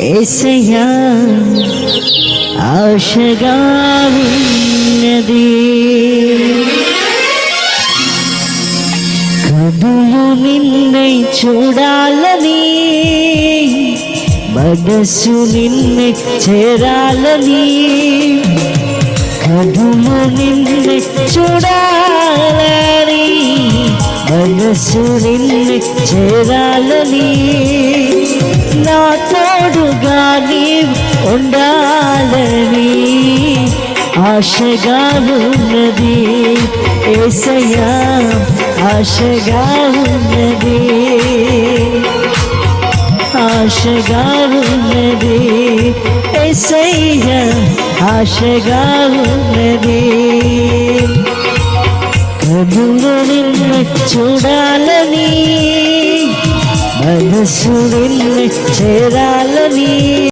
యేసయ్యా ఆశగా ఉన్నది. కనులు నిన్నే చూడాలని, మనసు నిన్నే చేరాలని. కనులు నిన్నే చూడాలని, మనసు నిన్నే చేరాలని. నా తోడుగా నీవు ఉండాలని ఆశగా ఉన్నది. యేసయ్యా ఆశగా ఉన్నది, ఆశగా ఉన్నది. యేసయ్యా ఆశగా ఉన్నది. కనులు నిన్ను చూడాలని, మనసు నిన్ను చేరాలని.